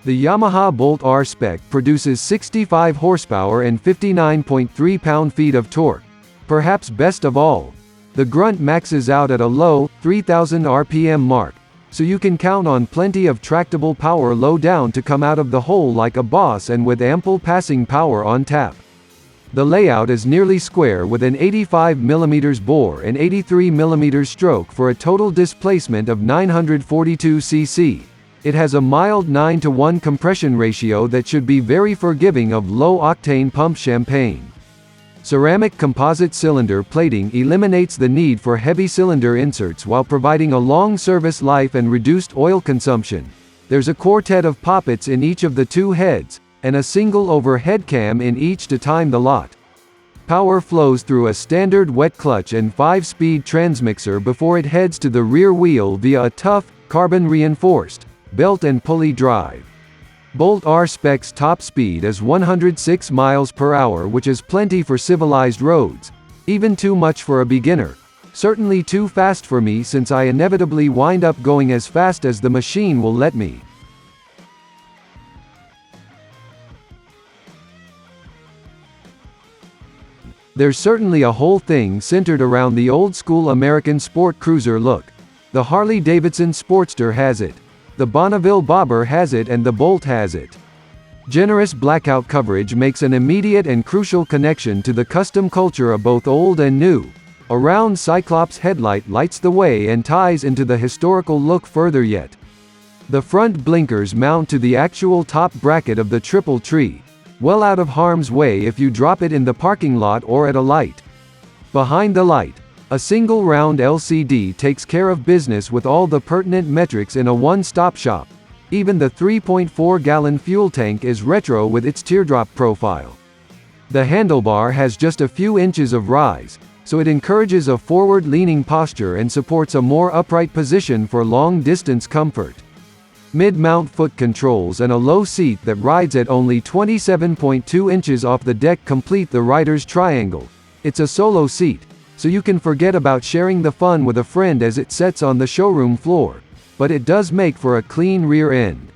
The Yamaha Bolt R Spec produces 65 horsepower and 59.3 pound-feet of torque. Perhaps best of all, the grunt maxes out at a low, 3,000 RPM mark, so you can count on plenty of tractable power low down to come out of the hole like a boss and with ample passing power on tap. The layout is nearly square with an 85mm bore and 83mm stroke for a total displacement of 942 cc. It has a mild 9:1 compression ratio that should be very forgiving of low-octane pump champagne. Ceramic composite cylinder plating eliminates the need for heavy cylinder inserts while providing a long service life and reduced oil consumption. There's a quartet of poppets in each of the two heads, and a single overhead cam in each to time the lot. Power flows through a standard wet clutch and 5-speed transmixxer before it heads to the rear wheel via a tough, carbon-reinforced belt and pulley drive. Bolt R Spec's top speed is 106 miles per hour, which is plenty for civilized roads. Even too much for a beginner. Certainly too fast for me since I inevitably wind up going as fast as the machine will let me. There's certainly a whole thing centered around the old-school American sport cruiser look. The Harley Davidson Sportster has it. The Bonneville Bobber has it and the Bolt has it. Generous blackout coverage makes an immediate and crucial connection to the custom culture of both old and new. A round cyclops headlight lights the way and ties into the historical look further yet. The front blinkers mount to the actual top bracket of the triple tree, well out of harm's way if you drop it in the parking lot or at a light. Behind the light, a single round LCD takes care of business with all the pertinent metrics in a one-stop shop. Even the 3.4-gallon fuel tank is retro with its teardrop profile. The handlebar has just a few inches of rise, so it encourages a forward-leaning posture and supports a more upright position for long-distance comfort. Mid-mount foot controls and a low seat that rides at only 27.2 inches off the deck complete the rider's triangle. It's a solo seat, so you can forget about sharing the fun with a friend as it sets on the showroom floor, but it does make for a clean rear end.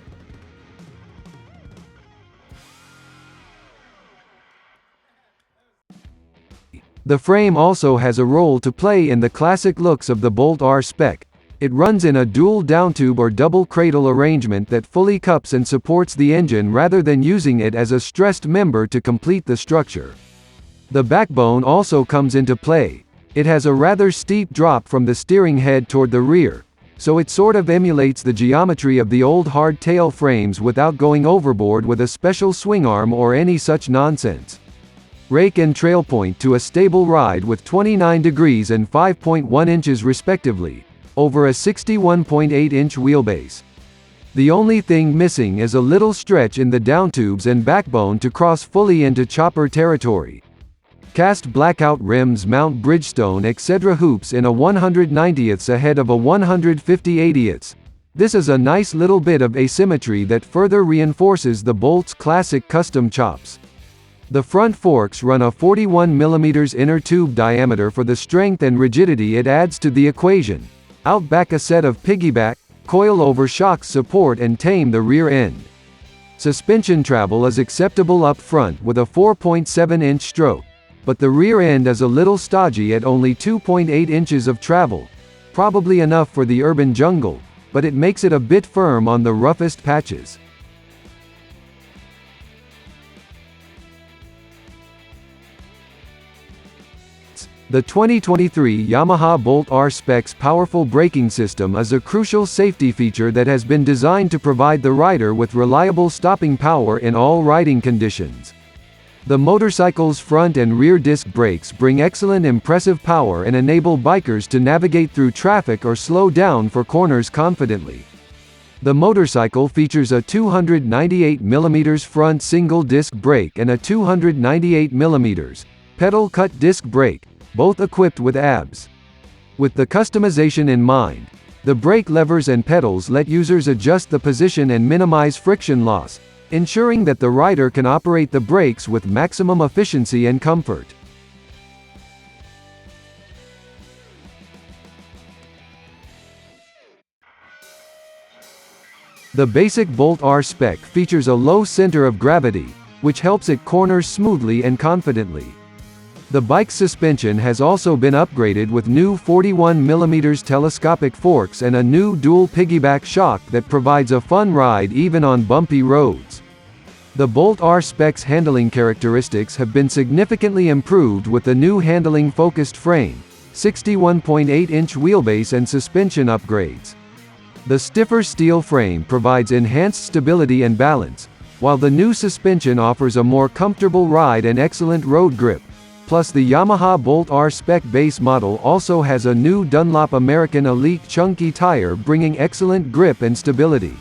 The frame also has a role to play in the classic looks of the Bolt R Spec. It runs in a dual downtube or double cradle arrangement that fully cups and supports the engine rather than using it as a stressed member to complete the structure. The backbone also comes into play. It has a rather steep drop from the steering head toward the rear, so it sort of emulates the geometry of the old hardtail frames without going overboard with a special swing arm or any such nonsense. Rake and trail point to a stable ride with 29 degrees and 5.1 inches respectively, over a 61.8-inch wheelbase. The only thing missing is a little stretch in the downtubes and backbone to cross fully into chopper territory. Cast blackout rims mount Bridgestone etc. hoops in a 190ths ahead of a 150/80ths. This is a nice little bit of asymmetry that further reinforces the Bolt's classic custom chops. The front forks run a 41mm inner tube diameter for the strength and rigidity it adds to the equation. Out back a set of piggyback, coil-over shocks support and tame the rear end. Suspension travel is acceptable up front with a 4.7-inch stroke, but the rear end is a little stodgy at only 2.8 inches of travel. Probably enough for the urban jungle, but it makes it a bit firm on the roughest patches. The 2023 Yamaha Bolt R Spec's powerful braking system is a crucial safety feature that has been designed to provide the rider with reliable stopping power in all riding conditions. The motorcycle's front and rear disc brakes bring excellent impressive power and enable bikers to navigate through traffic or slow down for corners confidently. The motorcycle features a 298mm front single-disc brake and a 298mm pedal-cut disc brake, both equipped with ABS. With the customization in mind, the brake levers and pedals let users adjust the position and minimize friction loss, ensuring that the rider can operate the brakes with maximum efficiency and comfort. The basic Bolt R Spec features a low center of gravity, which helps it corner smoothly and confidently. The bike's suspension has also been upgraded with new 41mm telescopic forks and a new dual piggyback shock that provides a fun ride even on bumpy roads. The Bolt R Spec's handling characteristics have been significantly improved with the new handling-focused frame, 61.8-inch wheelbase and suspension upgrades. The stiffer steel frame provides enhanced stability and balance, while the new suspension offers a more comfortable ride and excellent road grip. Plus, the Yamaha Bolt R Spec base model also has a new Dunlop American Elite chunky tire bringing excellent grip and stability.